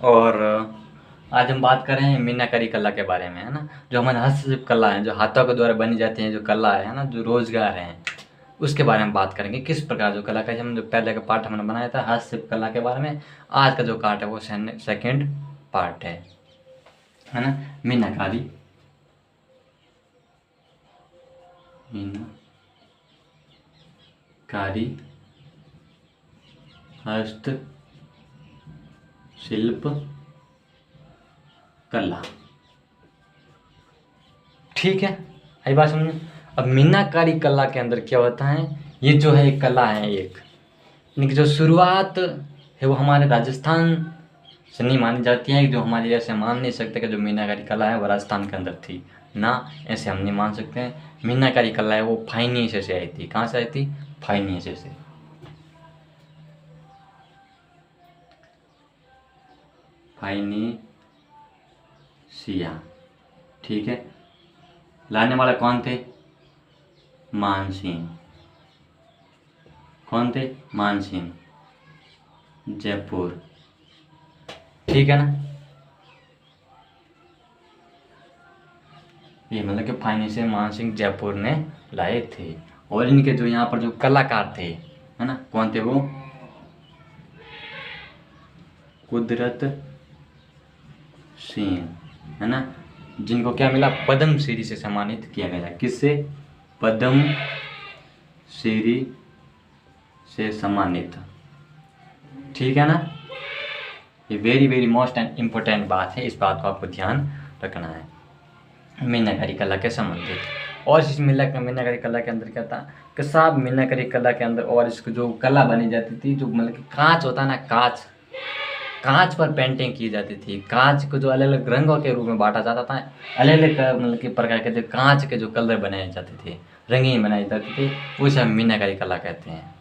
और आज हम बात कर रहे हैं मीनाकारी कला के बारे में, है ना। जो हमारे हस्तशिल्प कला है, जो हाथों के द्वारा बनी जाती है, जो कला है ना, जो रोजगार है, उसके बारे में बात करेंगे। किस प्रकार जो कला का हम जो पहले का पार्ट हमने बनाया था हस्तशिल्प कला के बारे में, आज का जो पार्ट है वो सेकेंड पार्ट है ना। मीनाकारी मीनाकारी हस्तशिल्प कला, ठीक है। आई बात समझ। अब मीनाकारी कला के अंदर क्या होता है, ये जो है एक कला है, एक इनकी जो शुरुआत है वो हमारे राजस्थान से नहीं मानी जाती है। जो हमारे ऐसे मान नहीं सकते कि जो मीनाकारी कला है वो राजस्थान के अंदर थी ना, ऐसे हम नहीं मान सकते हैं। मीनाकारी कला है वो फाइनेंशिया से आई थी। कहाँ से आई थी? फाइनेंशिया से। फाइनेंशिया, ठीक है। लाने वाला कौन थे? मानसिंह। कौन थे? मानसिंह, जयपुर, ठीक है ना। ये मतलब कि फाइनेंशियल मानसिंह जयपुर ने लाए थे। और इनके जो यहाँ पर जो कलाकार थे, है ना, कौन थे वो? कुदरत सिंह, है ना, जिनको क्या मिला? पद्म श्री से सम्मानित किया गया। किससे? पद्म श्री से सम्मानित, ठीक है ना। ये very very most and important बात है, इस बात को आपको ध्यान रखना है मीनाकारी कला के संबंधित। और इस मीनाकारी कला के अंदर क्या था कि साहब, मीनाकारी कला के अंदर और इसको जो कला बनी जाती थी, जो मतलब कि कांच होता है ना, कांच पर पेंटिंग की जाती थी। कांच को जो अलग अलग रंगों के रूप में बांटा जाता था, अलग अलग मतलब कि प्रकार के जो कांच के जो कलर बनाए जाते थे, रंगीन बनाए जाते थे, उसे हम मीनाकारी कला कहते हैं,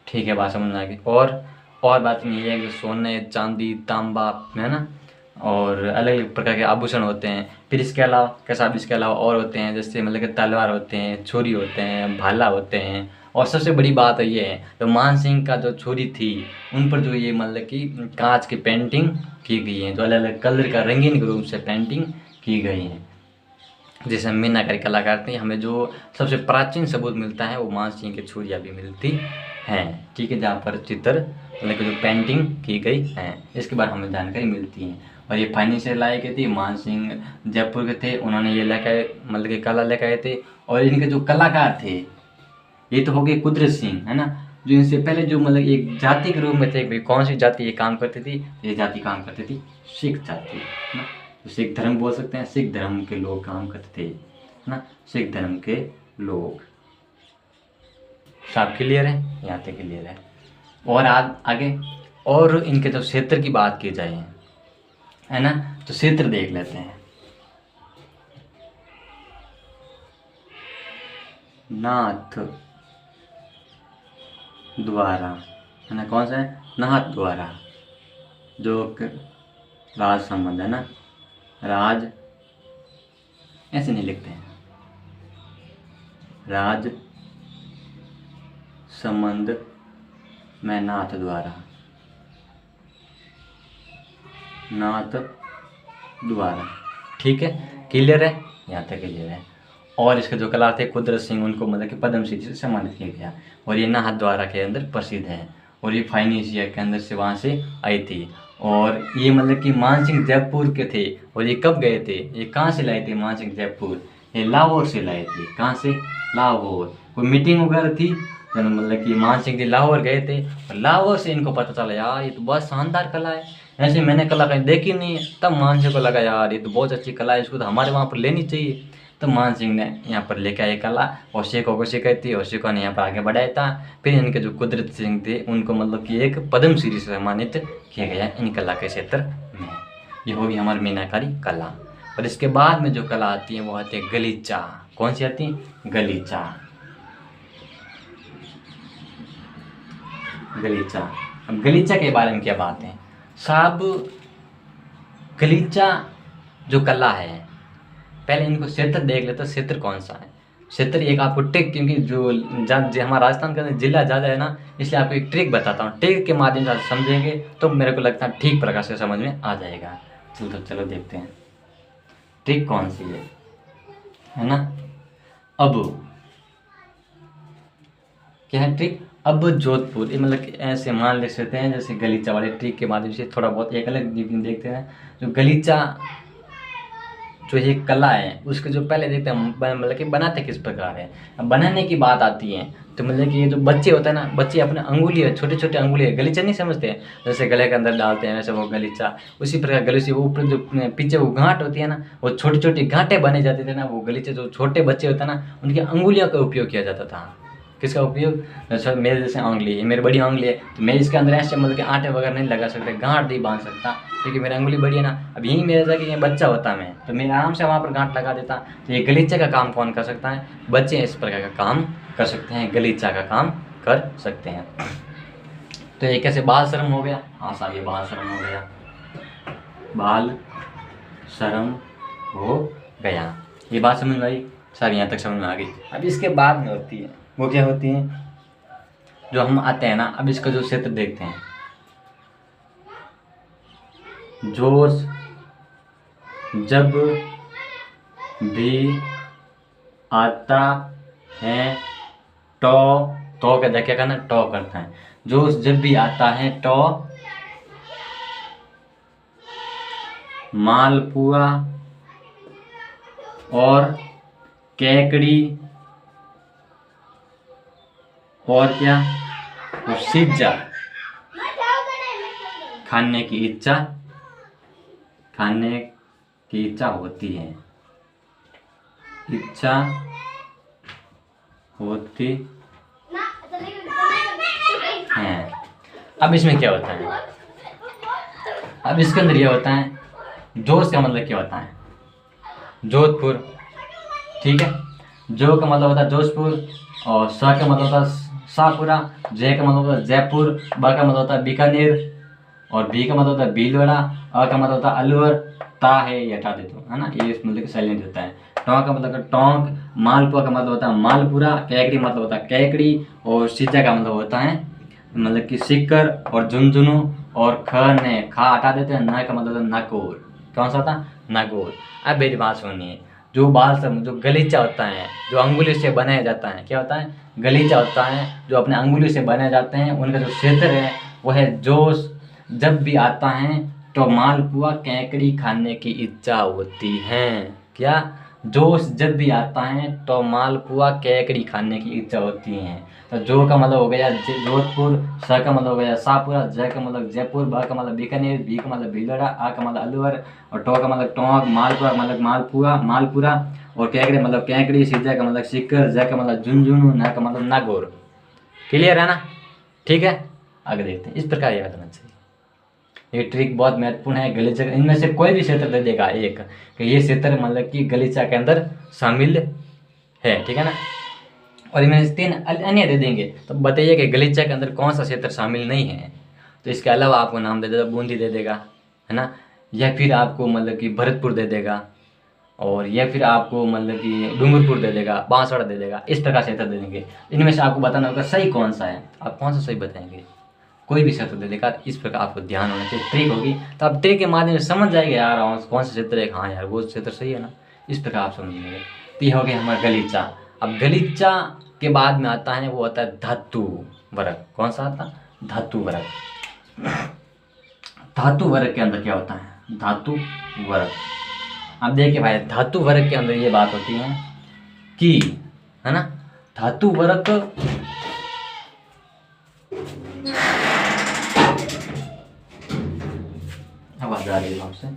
ठीक है। बात समझ में आ गई। और बात में ये है कि सोने, चांदी, तांबा, है ना, और अलग अलग प्रकार के आभूषण होते हैं। फिर इसके अलावा और होते हैं, जैसे मतलब कि तलवार होते हैं, छुरी होते हैं, भाला होते हैं। और सबसे बड़ी बात ये है, तो मानसिंह का जो छुरी थी, उन पर जो ये मतलब कि कांच की पेंटिंग की गई है, जो अलग अलग कलर का रंगीन रूप से पेंटिंग की गई है, जैसे हम मीनाकारी कला करते हैं। हमें जो सबसे प्राचीन सबूत मिलता है वो मानसिंह की छुरियाँ भी मिलती हैं, ठीक है, जहाँ पर चित्र मतलब कि जो पेंटिंग की गई है, इसके बारे में हमें जानकारी मिलती है। और ये फाइनेंशियल लाए गए थे, मानसिंह जयपुर के थे, उन्होंने ये लेकर मतलब कि कला लेकर आए थे। और इनके जो कलाकार थे, ये तो हो गए कुदरत सिंह, है ना, जो इनसे पहले जो मतलब एक जाति के रूप में थे। भाई कौन सी जाति ये काम करती थी? ये जाति काम करती थी सिख जाति, है ना। तो सिख धर्म बोल सकते हैं, सिख धर्म के लोग काम करते थे, है ना, सिख धर्म के लोग। सब क्लियर है? यहाँ तक क्लियर है। और आगे और इनके जो क्षेत्र की बात की जाए, है ना, तो क्षेत्र देख लेते हैं। नाथ द्वारा, है ना, कौन सा है? नाथ द्वारा, जो राज संबंध, है ना, राज ऐसे नहीं लिखते हैं, राज संबंध में नाथ द्वारा, ठीक है, क्लियर है? यहाँ तक क्लियर है। और इसके जो कलाकार थे कुदरत सिंह, उनको मतलब कि पद्म श्री से सम्मानित किया गया। और ये नाथ द्वारा के अंदर प्रसिद्ध है, और ये फाइनेंशिया के अंदर से वहाँ से आई थी। और ये मतलब कि मानसिंह जयपुर के थे। और ये कब गए थे? ये कहाँ से लाए थे मानसिंह जयपुर? ये लाहौर से लाए थे। कहाँ से? लाहौर। कोई मीटिंग वगैरह थी, मतलब कि मानसिंह जी लाहौर गए थे, और लाहौर से इनको पता चला यार ये तो बहुत शानदार कला है, ऐसे मैंने कला कहीं देखी नहीं है। तब मानसिंह को लगा यार ये तो बहुत अच्छी कला है, इसको तो हमारे वहाँ पर लेनी चाहिए। तो मानसिंह ने यहाँ पर लेकर आए कला, और सिखों को सिखाई थी, और सिखों ने यहाँ पर आगे बढ़ाया था। फिर इनके जो कुदरत सिंह थे, उनको मतलब कि एक पद्म श्री से सम्मानित किया गया इन कला के क्षेत्र में। ये होगी हमारी मीनाकारी कला। और इसके बाद में जो कला आती है वो आती है गलीचा। कौन सी आती है? गलीचा। गलीचा। अब गलीचा के बारे में क्या बात है साहब? गलीचा जो कला है, पहले इनको क्षेत्र देख लेते, क्षेत्र कौन सा है। क्षेत्र एक आपको ट्रिक, क्योंकि जो हमारा राजस्थान का जिला ज़्यादा है ना, इसलिए आपको एक ट्रिक बताता हूँ। ट्रिक के माध्यम से आप समझेंगे तो मेरे को लगता है ठीक प्रकार से समझ में आ जाएगा। चलो देखते हैं ट्रिक कौन सी है ना। अब क्या है ट्रिक? अब जोधपुर, ये मतलब ऐसे मान ले सकते हैं जैसे गलीचा वाले ट्रिक के माध्यम से थोड़ा बहुत एक अलग देखते हैं। जो गलीचा जो ये कला है उसके जो पहले देखते हैं मतलब कि बनाते किस प्रकार है। अब बनाने की बात आती है तो मतलब कि ये जो बच्चे होते हैं ना, बच्चे अपने अंगुली छोटे छोटे अंगुली गलीचा नहीं समझते हैं, जैसे गले के अंदर डालते हैं वैसे वो गलीचा, उसी प्रकार गले से वो ऊपर जो पीछे वो गांठ होती है ना, वो छोटी छोटी गांठें बने जाते थे ना, वो गलीचे जो छोटे बच्चे होते हैं ना उनकी अंगुलियों का उपयोग किया जाता था। किसका उपयोग? जैसे मेरे जैसे उंगली है, मेरी बड़ी उंगली है, तो मैं इसके अंदर ऐसे मतलब कि आटे वगैरह नहीं लगा सकते, गांठ नहीं बांध सकता, क्योंकि मेरी उंगली बड़ी है ना। अब यहीं मेरे जगह ये बच्चा होता मैं, तो मैं आराम से वहाँ पर गांठ लगा देता। तो ये गलीचे का काम कौन कर सकता है? बच्चे इस प्रकार का काम कर सकते हैं, गलीचा का काम कर सकते हैं। तो ये कैसे बाल श्रम हो गया? हाँ साहब, ये बाल श्रम हो गया, बाल श्रम हो गया। ये बात समझ में आई साहब? यहाँ तक समझ में आ गई। अब इसके बाद में होती है, वो क्या होती है? जो हम आते हैं ना, अब इसका जो क्षेत्र देखते हैं, जोश जब भी आता है तो क्या करना? टॉ करता है। जोश जब भी आता है तो मालपुआ और केकड़ी और क्या, और सिज्जा खाने की इच्छा होती है, अब इसमें क्या होता है? अब इसके अंदर ये होता है, जोश का मतलब क्या होता है? जोधपुर, ठीक है। जो का मतलब होता है जोधपुर, और स का मतलब होता है शाहपुरा, जय का मतलब होता है जयपुर, ब का मतलब होता है बीकानेर, और बी का मतलब होता है भीलवाड़ा, अ का मतलब होता है अलवर, ता है ये हटा देते हो, है ना, ये मतलब कि साइलेंट होता है। टोंक का मतलब टोंक, मालपुआ का मतलब होता है मालपुरा, कैकड़ी मतलब होता है कैकड़ी, और सिज्जा का मतलब होता है मतलब कि सिक्कर, और झुंझुनू, और खा हटा देते हैं, न का मतलब होता है नागौर। कौन सा होता है? नागौर। अब मेरी बात सुनिए, जो बाल श्रम, जो गलीचा होता है, जो अंगुली से बनाया जाता है, क्या होता है? गलीचा होता है, जो अपने अंगुली से बनाए जाते हैं, उनका जो क्षेत्र है वो है जोश जब भी आता है तो मालपुआ कैकड़ी खाने की इच्छा होती है। क्या? जोश जब भी आता है तो मालपुआ कैकड़ी खाने की इच्छा होती है। तो जो का मतलब हो गया जोधपुर, स का मतलब हो गया शाहपुरा, जय का मतलब जयपुर, ब का मतलब बीकानेर, बी का मतलब भीलवाड़ा, आ का मतलब अलवर, और टो का मतलब टोंक, मालपुआ मतलब मालपुरा, और कैकड़ी मतलब कैकड़ी, सिज्जा का मतलब सिक्कर, जय का मतलब झुंझुनू, न का मतलब नागौर। क्लियर है ना? ठीक है, आगे देखते हैं। इस प्रकार याद होना चाहिए। ये ट्रिक बहुत महत्वपूर्ण है। गलीचा, इनमें से कोई भी क्षेत्र दे देगा एक कि ये क्षेत्र मतलब कि गलीचा के अंदर शामिल है, ठीक है ना, और इनमें से 3 अन्य दे देंगे, तो बताइए कि गलीचा के अंदर कौन सा क्षेत्र शामिल नहीं है। तो इसके अलावा आपको नाम दे देगा, बूंदी दे देगा, है ना, या फिर आपको मतलब कि भरतपुर दे देगा, और या फिर आपको मतलब कि डूंगरपुर दे देगा, बांसवाड़ा दे देगा, इस प्रकार क्षेत्र दे देंगे। इनमें से आपको बताना होगा सही कौन सा है। आप कौन सा सही बताएंगे? कोई भी क्षेत्र दे देगा। इस प्रकार आपको ध्यान होना चाहिए। ट्रिक होगी तो आप ट्रिक के माध्यम से समझ जाएंगे, यार कौन सा क्षेत्र है, हाँ यार वो क्षेत्र सही है ना, इस प्रकार आप समझेंगे। तो ये हो गया हमारा गलीचा। अब गलीचा के बाद में आता है, वो आता है धातु वर्ग। कौन सा आता? धातु वर्ग। धातु वर्ग के अंदर क्या होता है? धातु वर्ग। अब देखिए भाई, धातु वर्ग के अंदर ये बात होती है कि, है ना, धातु वर्ग आवाज आ रही है आपसे।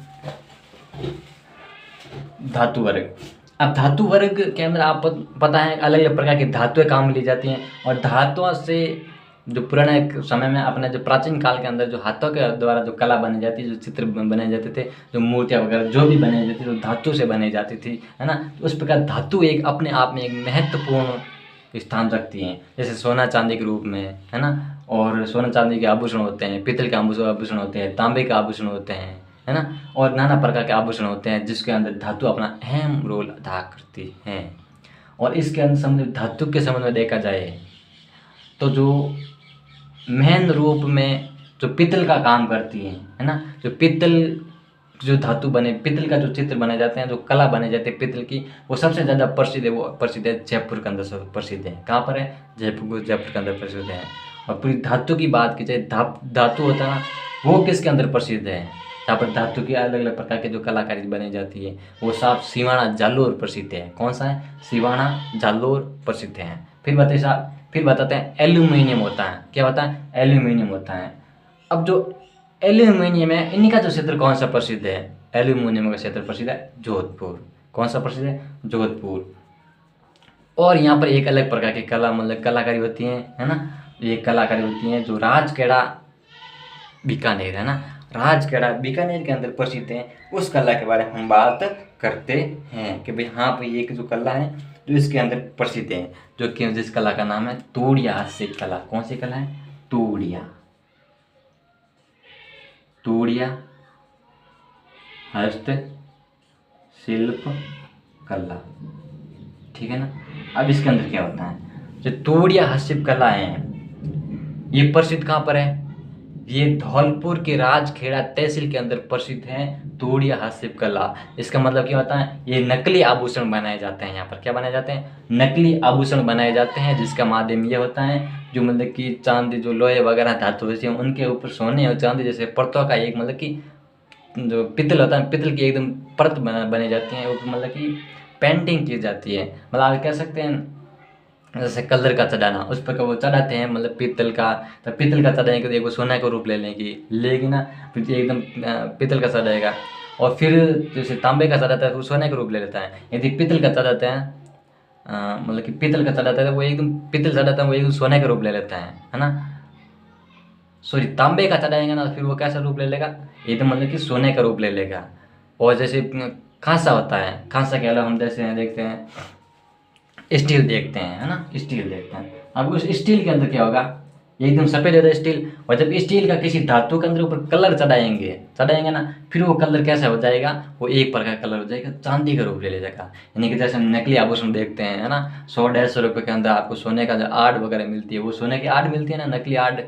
धातु वर्ग। अब धातु वर्ग के अंदर आप पता है अलग अलग प्रकार की धातुएं काम ली जाती हैं, और धातुओं से जो पुराने समय में अपने जो प्राचीन काल के अंदर जो हाथों के द्वारा जो कला बनी जाती, जो चित्र बनाए जाते थे, जो मूर्तियाँ वगैरह जो भी बनाई जाती थी, तो धातु से बनाई जाती थी, है ना। तो उस प्रकार धातु एक अपने आप में एक महत्वपूर्ण स्थान रखती हैं, जैसे सोना चांदी के रूप में, है ना, और सोना चांदी के आभूषण होते हैं, पीतल के आभूषण होते हैं, तांबे के आभूषण होते हैं, है ना, और नाना प्रकार के आभूषण होते हैं जिसके अंदर धातु अपना अहम रोल अदा करती हैं। और इसके अंदर संबंध धातु के संबंध में देखा जाए तो जो मेन रूप में जो पित्तल का काम करती है ना, जो पित्तल जो धातु बने, पित्तल का जो चित्र बनाए जाते हैं, जो कला बनाई जाती है पित्तल की, वो सबसे ज़्यादा प्रसिद्ध है। वो प्रसिद्ध है जयपुर के अंदर, सब प्रसिद्ध है। कहाँ पर है? जयपुर के अंदर प्रसिद्ध है। और पूरी धातु की बात की जाए, धातु होता है ना, वो किसके अंदर प्रसिद्ध है? जहाँ पर धातु की अलग अलग प्रकार की जो कलाकारी बनाई जाती है, वो साहब सिवाना जालोर प्रसिद्ध है। कौन सा है? सिवाना जालोर प्रसिद्ध है। फिर बताते हैं एल्यूमिनियम होता है। क्या होता है? एल्यूमिनियम होता है। अब जो एल्यूमिनियम है, इन्हीं का जो क्षेत्र कौन सा प्रसिद्ध है? एल्यूमिनियम का क्षेत्र प्रसिद्ध है जोधपुर। कौन सा प्रसिद्ध है? जोधपुर। और यहाँ पर एक अलग प्रकार की कला मतलब कलाकारी होती है ना, ये कलाकारी होती है जो राजखेड़ा बीकानेर है ना, राजखेड़ा बीकानेर के अंदर प्रसिद्ध है। उस कला के बारे में हम बात करते हैं कि भाई हाँ भाई एक जो कला है जो इसके अंदर प्रसिद्ध है, जो कि जिस कला का नाम है तोड़िया हस्तशिल्प कला। कौन सी कला है? तोड़िया हस्तशिल्प कला। ठीक है ना। अब इसके अंदर क्या होता है? जो तोड़िया हस्तशिल्प कला है, ये प्रसिद्ध कहाँ पर है? ये धौलपुर के राजखेड़ा तहसील के अंदर प्रसिद्ध है तोड़िया हस्तशिल्प कला। इसका मतलब क्या होता है? ये नकली आभूषण बनाए जाते हैं। यहाँ पर क्या बनाए जाते हैं? नकली आभूषण बनाए जाते हैं, जिसका माध्यम ये होता है जो मतलब कि चांदी, जो लोहे वगैरह धातु जैसे उनके ऊपर सोने और चांदी जैसे परतों का एक मतलब कि जो पित्तल होता है, पित्तल की एकदम परत बनी जाती है, मतलब कि पेंटिंग की जाती है। मतलब आप कह सकते हैं जैसे कलर का चढ़ाना, उस पर वो चढ़ाते हैं मतलब पित्तल का। तो पित्तल का चढ़ाएंगे तो एक वो सोने का रूप लेगी ना, फिर एकदम पित्तल का चढ़ाएगा। और फिर जैसे तांबे का चढ़ाता है तो वो सोने का रूप ले लेता है। यदि पित्तल का चढ़ाते हैं मतलब कि पित्तल का चढ़ाता है वो एकदम पित्तल चढ़ाता है, वो एकदम सोने का रूप ले लेता है ना। सॉरी, तांबे का चढ़ाएंगे ना फिर वो कैसा रूप ले लेगा? एकदम मतलब कि सोने का रूप ले लेगा। और जैसे कांसा होता है, कांसा के अलावा हम जैसे देखते हैं स्टील देखते हैं, है ना, स्टील देखते हैं। अब उस स्टील के अंदर क्या होगा? एकदम सफ़ेद होता है स्टील। और जब स्टील का किसी धातु के अंदर ऊपर कलर चढ़ाएंगे ना, फिर वो कलर कैसा हो जाएगा? वो एक प्रकार का कलर हो जाएगा, चांदी का रूप ले जाएगा। यानी कि जैसे हम नकली आभूषण देखते हैं, है ना, 100-150 रुपये के अंदर आपको सोने का जो आर्ट वगैरह मिलती है, वो सोने की आर्ट मिलती है ना, नकली आर्ट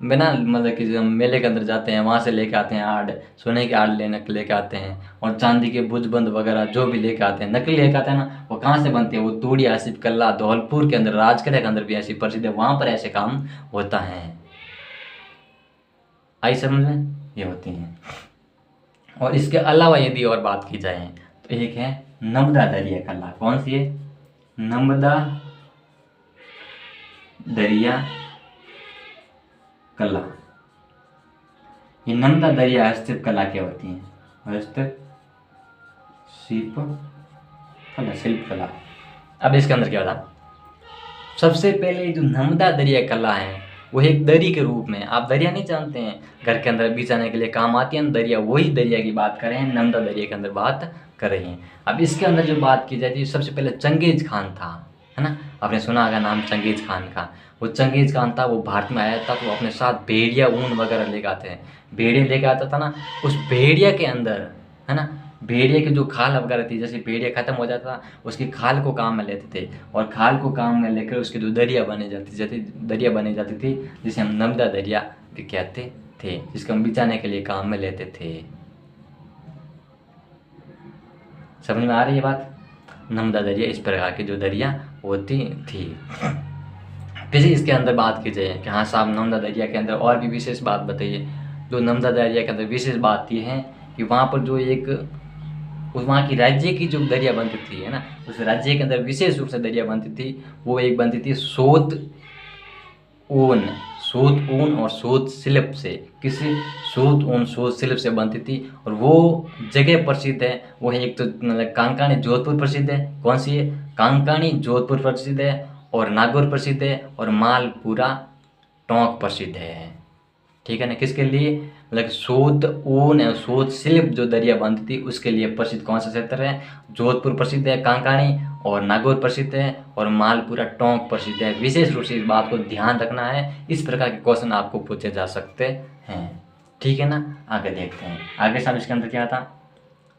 बिना मतलब कि जब हम मेले के अंदर जाते हैं वहाँ से लेके आते हैं आर्ट, सोने के आर्ट लेके आते हैं। और चांदी के बुजबंद वगैरह जो भी लेके आते हैं, नकली लेके आते हैं ना, वो कहाँ से बनते हैं? वो तोड़िया हस्तशिल्प कला धौलपुर के अंदर, राजखेड़ा के अंदर भी ऐसी प्रसिद्ध है, वहाँ पर ऐसे काम होता है। आई समझ में? ये होती हैं। और इसके अलावा यदि और बात की जाए तो एक है नर्मदा दरिया कला। कौन सी है? नर्मदा दरिया कला। ये नर्मदा दरिया हस्तशिल्प कला क्या होती है? शिल्प कला। अब इसके अंदर क्या होता? सबसे पहले जो नर्मदा दरिया कला है वो एक दरी के रूप में, आप दरिया नहीं जानते हैं, घर के अंदर बिछाने के लिए काम आती है ना दरिया, वही दरिया की बात कर रहे हैं, नर्मदा दरिया के अंदर बात कर रहे हैं। अब इसके अंदर जो बात की जाती है, सबसे पहले चंगेज खान था, है ना, आपने सुना होगा नाम चंगेज खान का। वो चंगेज खान था, वो भारत में आया था तो अपने साथ भेड़िया ऊन वगैरह लेके आते हैं, भेड़िया लेके आता था ना। उस भेड़िया के अंदर, है ना, भेड़िया की जो खाल वगैरह थी, जैसे भेड़िया खत्म हो जाता था उसकी खाल को काम में लेते थे, और खाल को काम में लेकर उसकी जो दरिया बनी जाती थी, जिसे हम नर्मदा दरिया भी कहते थे, जिसको हम बिछाने के लिए काम में लेते थे। समझ में आ रही है बात? नर्मदा दरिया इस प्रकार की जो दरिया होती थी। फिर इसके अंदर बात की जाए कि हाँ साहब नर्मदा दरिया के अंदर और भी विशेष बात बताइए। जो नर्मदा दरिया के अंदर विशेष बात ये है कि वहाँ पर जो एक वहाँ की राज्य की जो दरिया बनती थी, है ना, उस राज्य के अंदर विशेष रूप से दरिया बनती थी, वो एक बनती थी सोत ऊन और सोत शिल्प से। किससे? सोत ऊन सोत शिल्प से बनती थी। और वो जगह प्रसिद्ध है, वो है एक तो मतलब कांकाणी जोधपुर प्रसिद्ध है। कौन सी है? कांकाणी जोधपुर प्रसिद्ध है, और नागौर प्रसिद्ध है, और मालपुरा टोंक प्रसिद्ध है। ठीक है ना। किसके लिए? मतलब सोत ऊन और सोत शिल्प जो दरिया बनती थी उसके लिए प्रसिद्ध कौन सा क्षेत्र है? जोधपुर प्रसिद्ध है, कांकाणी और नागौर प्रसिद्ध है, और मालपुरा टोंक प्रसिद्ध है। विशेष रूप से इस बात को ध्यान रखना है, इस प्रकार के क्वेश्चन आपको पूछे जा सकते हैं। ठीक है ना। आगे देखते हैं आगे साहब इसके अंदर क्या था।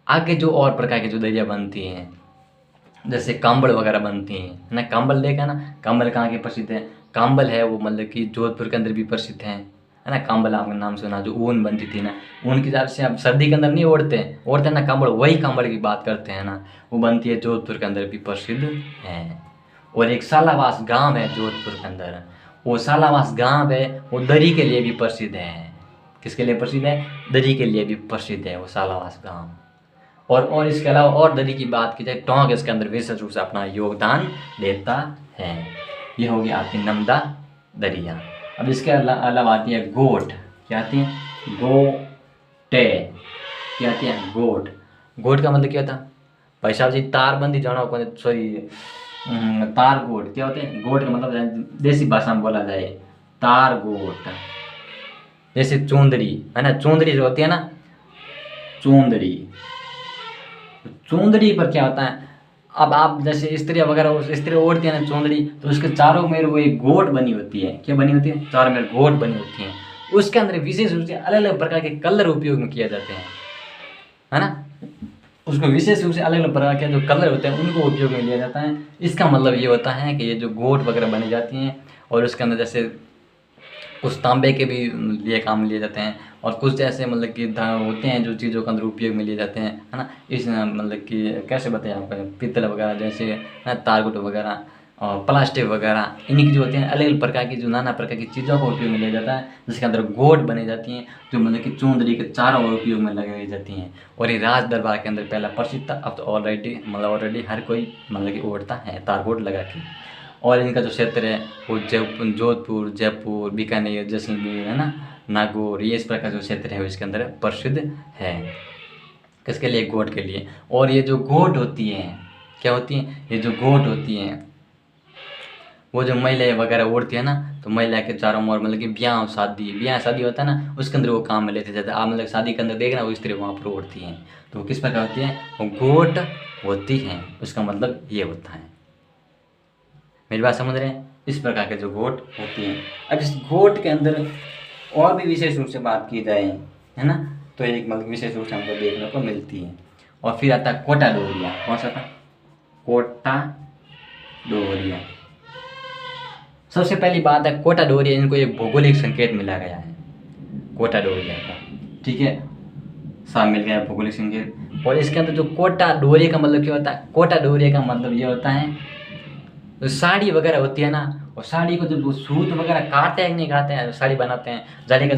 आगे जो और प्रकार की जो दरिया बनती हैं जैसे कांबड़ वगैरह बनती हैं, है ना। कांबल देखा ना, कांबल कहाँ के प्रसिद्ध है। कांबल है वो मतलब कि जोधपुर के अंदर भी प्रसिद्ध है ना। कांबल आपने नाम सुना, जो ऊन बनती थी ना, ऊन की हिसाब से आप सर्दी के अंदर नहीं ओढ़ते हैं ना कांबड़, वही कांबड़ की बात करते हैं ना, वो बनती है जोधपुर के अंदर भी प्रसिद्ध है। और एक सालावास गांव है जोधपुर के अंदर, वो सालावास गांव है वो दरी के लिए भी प्रसिद्ध है। किसके लिए प्रसिद्ध है? दरी के लिए भी प्रसिद्ध है वो सालावास गांव। और इसके अलावा और दरी की बात की जाए, टोंक इसके अंदर विशेष रूप से अपना योगदान देता है। ये हो गया आपकी नर्मदा दरिया। अब इसके अलावा आती है गोट। क्या आती है? गोटे। क्या आती है? गोट। गोट का मतलब क्या था भाई साहब जी? तारबंदी जाना, सॉरी, तार गोट क्या होते हैं? गोट का मतलब देसी भाषा में बोला जाए तार गोट। जैसे चोंदड़ी है ना, चोंदड़ी जो होती है ना, चोंदड़ी, चोंदड़ी पर क्या होता है, अब आप जैसे स्त्री वगैरह स्त्री ओढ़ती है ना चोंदड़ी, तो उसके चारों में वो एक गोट बनी होती है। क्या बनी होती है? चारों में गोट बनी होती है। उसके अंदर विशेष रूप से अलग अलग प्रकार के कलर उपयोग में किए जाते हैं, है ना। उसको विशेष रूप से अलग अलग प्रकार के जो कलर होते हैं उनको उपयोग में लिया जाता है। इसका मतलब ये होता है कि ये जो गोट वगैरह बनी जाती हैं, और उसके अंदर जैसे कुछ तांबे के भी लिए काम लिए जाते हैं, और कुछ ऐसे मतलब कि होते हैं जो चीज़ों के अंदर उपयोग में लिए जाते हैं, है ना। इस मतलब कि कैसे बताएं आपको, पीतल वगैरह जैसे है, तारगुट वगैरह और प्लास्टिक वगैरह, इन्हीं की जो होती हैं अलग अलग प्रकार की, जो नाना प्रकार की चीज़ों का उपयोग में लिया जाता है, जिसके अंदर गोट बनी जाती हैं, जो मतलब कि चुंदरी के चारों ओर उपयोग में लगाई जाती हैं। और ये राज दरबार के अंदर पहला प्रसिद्ध था, अब तो ऑलरेडी हर कोई मतलब कि ओढ़ता है तारगोट लगा के। और इनका जो क्षेत्र है वो जोधपुर, जयपुर, बीकानेर, जैसलमेर, है ना, नागौर, ये इस प्रकार जो क्षेत्र है इसके अंदर प्रसिद्ध है। किसके लिए? गोट के लिए। और ये जो गोट होती हैं, क्या होती हैं? ये जो गोट होती हैं वो जो महिलाएं वगैरह ओढ़ती है ना, तो महिला के चारों ओर मतलब कि ब्याह शादी होता है ना, उसके अंदर वो काम में लेते जाते हैं। आप मतलब शादी के अंदर देख रहे हो, वो स्त्री वहाँ पर ओढ़ती हैं, तो किस प्रकार होती है? वो गोट होती हैं। उसका मतलब ये होता है। मेरी बात समझ रहे हैं? इस प्रकार के जो गोट होती हैं। अब इस गोट के अंदर और भी विशेष रूप से बात की जाए, है ना, तो एक मतलब विशेष रूप से हमको देखने को मिलती है। और फिर आता है कोटा डोरिया। कौन सा था? कोटा डोरिया। सबसे पहली बात है कोटा डोरिया, इनको एक भौगोलिक संकेत मिला गया है कोटा डोरिया का, ठीक है, साफ मिल गया भौगोलिक संकेत। और इसके अंदर जो कोटा डोरिया का मतलब क्या होता है? कोटा डोरिया का मतलब ये होता है, जो साड़ी वगैरह होती है ना, और साड़ी को जब वो सूत वगैरह काटते हैं, नहीं काटते हैं, साड़ी बनाते हैं, साड़ी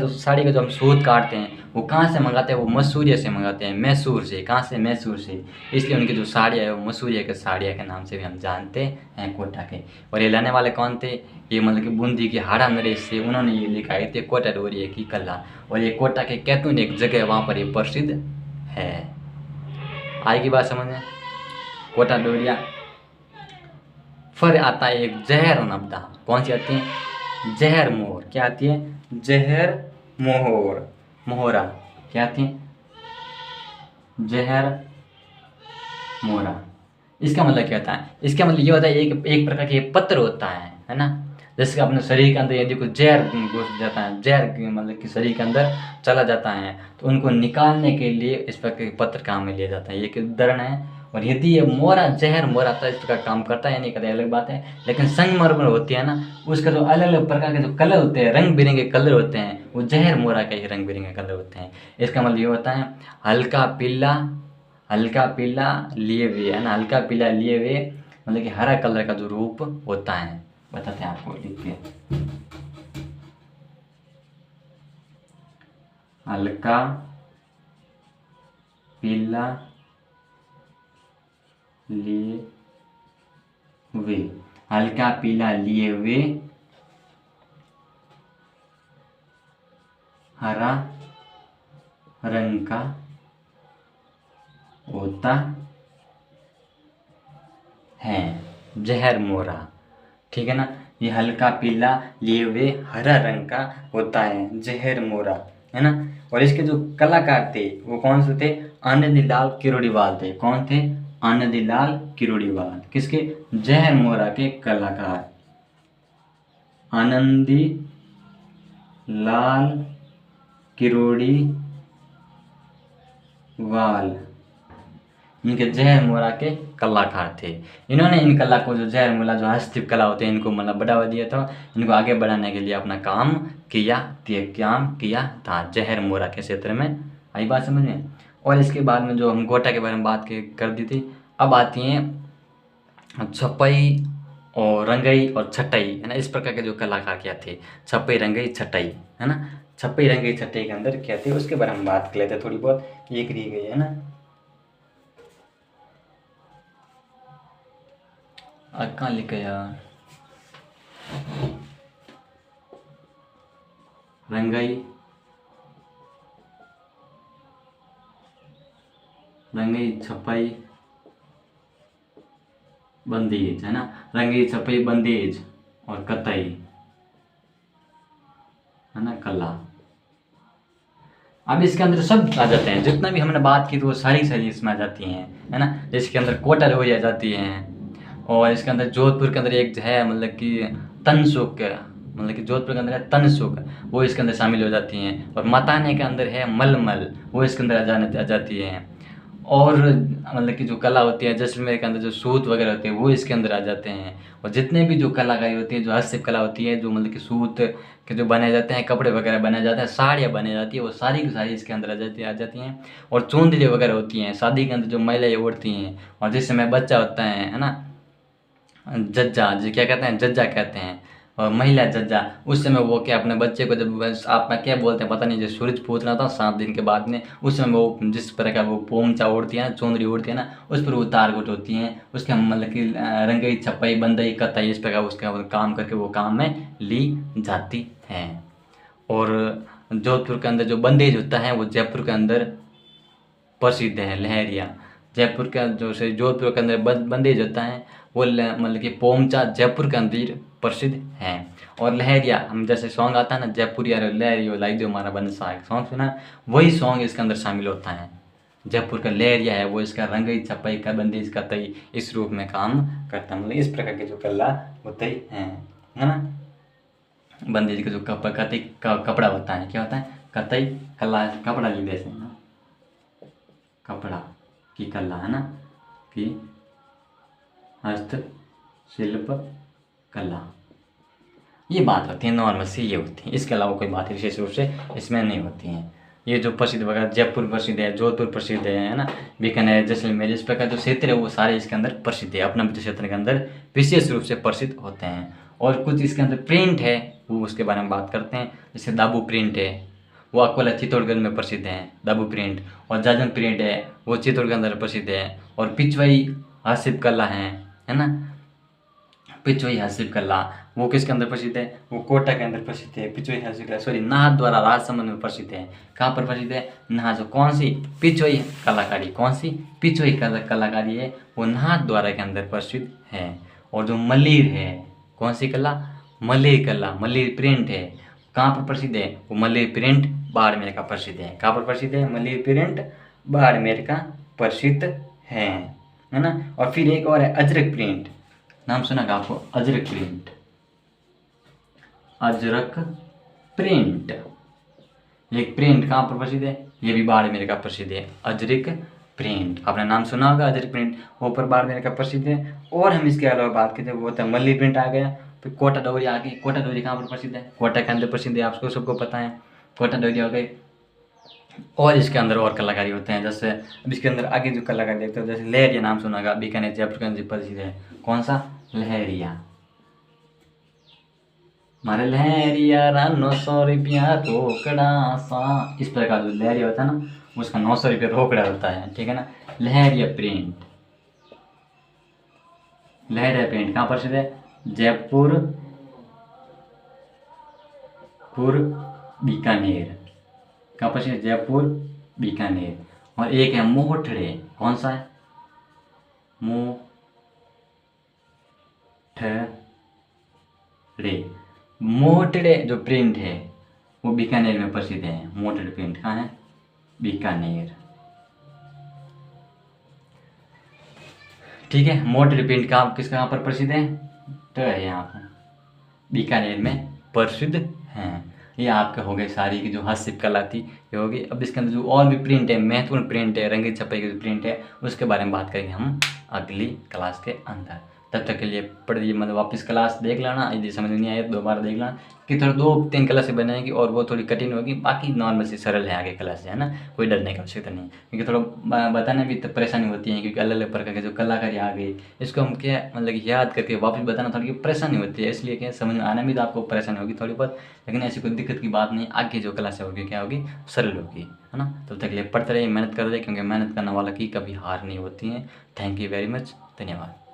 का जो हम सूत काटते हैं, वो कहाँ से मंगाते हैं? वो मसूरिया से मंगाते हैं, मैसूर से। कहाँ से? मैसूर से। इसलिए उनकी जो साड़ियाँ है वो मसूरिया के साड़ियाँ के नाम से भी हम जानते हैं कोटा के। और ये लाने वाले कौन थे? ये मतलब कि बूंदी के हाड़ा नरेश से, उन्होंने ये लिखाए थे कोटा डोरिया की कला। और ये कोटा के कैथून एक जगह है, वहाँ पर ये प्रसिद्ध है। आएगी बात समझ में? कोटा डोरिया। फिर आता है एक जहर नब्दा। कौन सी आती है? जहर मोहर। क्या आती है? जहर मोहर, मोहरा। क्या आती है? जहर मोहरा। इसका मतलब क्या होता है? इसका मतलब ये होता है एक प्रकार के पत्र होता है ना। जैसे कि अपने शरीर के अंदर यदि कोई जहर घुस जाता है, जहर मतलब कि शरीर के अंदर चला जाता है, तो उनको निकालने के लिए इस प्रकार के पत्र काम में लिया जाता है। ये एक उदाहरण है। और यदि ये मोरा जहर मोरा तो इस प्रकार काम करता है या नहीं करता है अलग बात है, लेकिन संगमरमर होती है ना, उसका जो अलग अलग प्रकार के जो कलर होते हैं, रंग बिरंगे कलर होते हैं, वो जहर मोरा के ही रंग बिरंगे कलर होते हैं। इसका मतलब ये होता है हल्का पीला लिए हुए, है ना, हल्का पीला लिए हुए मतलब कि हरा कलर का जो रूप होता है, बताते हैं आपको लिख के। हल्का पीला लिए हुए, हल्का पीला लिए हुए हरा रंग का होता है जहर मोरा, ठीक है ना। ये हल्का पीला लिए हुए हरा रंग का होता है जहर मोरा, है ना। और इसके जो कलाकार थे वो कौन से थे? आनंदीलाल किरोड़ीवाल थे। कौन थे? आनंदीलाल किरोड़ीवाल। किसके? जहर मोरा के कलाकार आनंदी लाल किरोड़ीवाल। इनके जहर मोरा के कलाकार थे। इन्होंने इन कला को, जो जहर मोरा जो हस्तशिल्प कला होते हैं, इनको मतलब बढ़ावा दिया था, इनको आगे बढ़ाने के लिए अपना काम किया था जहर मोरा के क्षेत्र में। आई बात समझ में। और इसके बाद में जो हम गोटा के बारे में बात कर दी थी, अब आती हैं छपाई और रंगाई और छटाई, है ना। इस प्रकार के जो कलाकार क्या थे, छपाई रंगाई छटाई, है ना। छपाई रंगाई छटाई के अंदर क्या थे उसके बारे में बात कर लेते हैं थोड़ी बहुत, एक रही गई है ना। कहाँ लिखा यार, रंगाई छपाई बंदेज, है ना। रंगाई छपाई बंदेज और कताई, है ना, कला। अब इसके अंदर सब आ जाते हैं, जितना भी हमने बात की तो वो सारी इसमें आ जाती हैं, है ना। इसके अंदर कोटा लोई आ जाती हैं, और इसके अंदर जोधपुर के अंदर एक है मतलब कि तनसुक, मतलब कि जोधपुर के अंदर है तनसुक, वो इसके अंदर शामिल हो जाती हैं। और मताने के अंदर है मलमल, वो इसके अंदर आ जाती हैं। और मतलब कि जो कला होती है जैसलमेर के अंदर जो सूत वगैरह होते हैं वो इसके अंदर आ जाते हैं। और जितने भी जो कलाकारी होती है, जो हस्तशिल्प कला होती है, जो मतलब कि सूत के जो बनाए जाते हैं, कपड़े वगैरह बनाए जाते हैं, साड़ियाँ बनाई जाती है, वो सारी की सारी इसके अंदर आ जाती हैं। और चोंदली वगैरह होती हैं शादी के अंदर जो महिलाएं ओढ़ती हैं, और जिस समय बच्चा होता है ना, जज्जा जी क्या कहते हैं, जज्जा कहते हैं, और महिला जज्जा, उस समय वो क्या अपने बच्चे को, जब आप में क्या बोलते हैं पता नहीं, जो सूरज पूतना था 7 दिन के बाद में, उस समय वो जिस तरह का वो पोमचा ओढ़ती है ना, चोंदरी ओढ़ती है ना, उस पर वो तारगुट होती हैं, उसके मतलब कि रंगाई छपाई बंदाई कताई, इस प्रकार उसका काम करके वो काम में ली जाती हैं। और जोधपुर के अंदर जो बंदेज होता है वो जयपुर के अंदर प्रसिद्ध है, लहरिया। जयपुर का जो से जोधपुर के अंदर बंदेज होता है वो मतलब कि पोमचा जयपुर के अंदर प्रसिद्ध है। और लहरिया, हम जैसे सॉन्ग आता है ना, जयपुरिया लहरियो लाई दो हमारा बनसा, एक सॉन्ग सुना, वही सॉन्ग इसके अंदर शामिल होता है। जयपुर का लहरिया है वो इसका रंगाई छपाई का बंदेज का तई इस रूप में काम करता है। मतलब इस प्रकार के जो कला होते हैं, है ना। बंदेज का जो कतई कपड़ा होता है, क्या होता है, कतई कला, कपड़ा ली जैसे ना, कपड़ा की कला, है ना, कि हस्तशिल्प कला, ये बात होती है नॉर्मल सी, ये होती है। इसके अलावा कोई बात विशेष रूप से इसमें नहीं होती हैं। ये जो प्रसिद्ध वगैरह, जयपुर प्रसिद्ध है, जोधपुर प्रसिद्ध है ना, बीकानेर, जैसलमेर, इस प्रकार जो क्षेत्र है वो सारे इसके अंदर प्रसिद्ध है, अपना क्षेत्र के अंदर विशेष रूप से प्रसिद्ध होते हैं। और कुछ इसके अंदर प्रिंट है, वो उसके बारे में बात करते हैं। जैसे दाबू प्रिंट है, वो अकोला चित्तौड़गढ़ में प्रसिद्ध है, दाबू प्रिंट। और जाजम प्रिंट है, वो चित्तौड़गढ़ के अंदर प्रसिद्ध है। और पिछवाई हस्तशिल्प कला है ना, पिछवाई हस्तशिल्प कला वो किसके अंदर प्रसिद्ध है, वो कोटा के अंदर प्रसिद्ध है। पिछवाई हस्तशिल्प कला, सॉरी, नाहद्वारा राजसमंद में प्रसिद्ध है। कहाँ पर प्रसिद्ध है, नाहद। कौन सी पिछवाई कलाकारी, कौन सी पिछवाई कलाकारी है, वो नाहद्वारा के अंदर प्रसिद्ध है। और जो मल्लीर है, कौन सी कला, मल्लीर कला, मल्लीर प्रिंट है, कहाँ पर प्रसिद्ध है, वो मल्लीर प्रिंट बाड़मेर का प्रसिद्ध है। कहाँ पर प्रसिद्ध है, मल्लीर प्रिंट बाड़मेर का प्रसिद्ध है ना। और फिर एक और है अजरक प्रिंट, नाम सुना का आपको, अजरक प्रिंट, अजरक प्रिंट, एक प्रिंट कहाँ पर प्रसिद्ध है, ये भी बाड़मेर का प्रसिद्ध है, अजरक प्रिंट, आपने नाम सुना होगा अजरक प्रिंट, वो पर बाड़मेर का प्रसिद्ध है। और हम इसके अलावा बात करते हैं वो होता है मल्ली प्रिंट आ गया। फिर कोटा डोरी आ गई, कोटा डोरी कहाँ पर प्रसिद्ध है, कोटा के अंदर प्रसिद्ध है, आपको सबको पता है, कोटा डोरी हो गई। और इसके अंदर और कलाकारी होते हैं, जैसे अब इसके अंदर आगे जो कलाकारी देखते हो, जैसे लहरिया नाम सुना होगा, बीकानेर जयपुर के अंदर प्रसिद्ध है, कौन सा, लहरिया। मारे लहरिया रा 900 रुपया रोकड़ा सा, इस प्रकार जो लहरिया होता है ना, उसका 900 रुपया रोकड़ा होता है, ठीक है ना। लहरिया प्रिंट, लहरिया प्रिंट कहाँ प्रसिद्ध है, जयपुर बीकानेर, कहाँ प्रसिद्ध है, जयपुर बीकानेर। और एक है मोहठड़े, कौन सा है, मोहठड़े जो प्रिंट है वो बीकानेर में प्रसिद्ध है। मोहठड़े प्रिंट कहाँ है, बीकानेर, ठीक है। मोहठड़े प्रिंट कहाँ पर प्रसिद्ध है, तो यहाँ पर बीकानेर में प्रसिद्ध हैं। ये आपके हो गए सारी की जो हस्तशिल्प कला थी ये होगी। अब इसके अंदर जो और भी प्रिंट है, महत्वपूर्ण प्रिंट है, रंगीन छपाई की जो प्रिंट है उसके बारे में बात करेंगे हम अगली क्लास के अंदर। तब तक के लिए पढ़िए, मतलब वापस क्लास देख लेना, यदि समझ नहीं आया तो दोबारा देख लेना कि थोड़ा 2-3 क्लासें बनाएंगी और वो थोड़ी कठिन होगी, बाकी नॉर्मल से सरल है आगे क्लास है ना, कोई डरने की आवश्यकता नहीं है। क्योंकि थोड़ा बताने भी तो परेशानी होती है, क्योंकि अलग अलग प्रकार के जो कलाकारी आ गई इसको हम क्या मतलब कि याद करके वापस बताना थोड़ी परेशानी होती है, इसलिए क्या समझ में आने में तो आपको परेशानी होगी थोड़ी बहुत, लेकिन ऐसी कोई दिक्कत की बात नहीं। आगे जो क्लासें होगी क्या होगी, सरल होगी, है ना। तब तक के लिए पढ़ते रहिए, मेहनत कर रहे, क्योंकि मेहनत करने वाला की कभी हार नहीं होती है। थैंक यू वेरी मच, धन्यवाद।